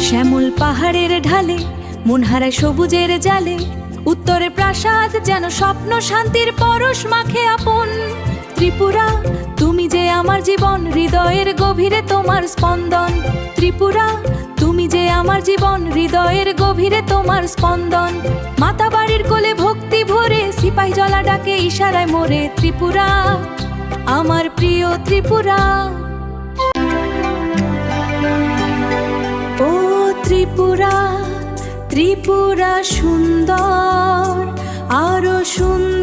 শ্যামল পাহাড়ের ঢালে মন হারায় সবুজের জালে, উত্তরে প্রাসাদ যেন স্বপ্ন শান্তির পরশ মাখে আপন। ত্রিপুরা তুমি যে আমার জীবন, হৃদয়ের গভীরে তোমার স্পন্দন। ত্রিপুরা তুমি যে আমার জীবন, হৃদয়ের গভীরে তোমার স্পন্দন। মাতা বাড়ির কোলে ভক্তি ভরে, সিপাহী জলা ডাকে ইশারায় মোরে। ত্রিপুরা আমার প্রিয় ত্রিপুরা। ও ত্রিপুরা, ত্রিপুরা সুন্দর, আরো সুন্দর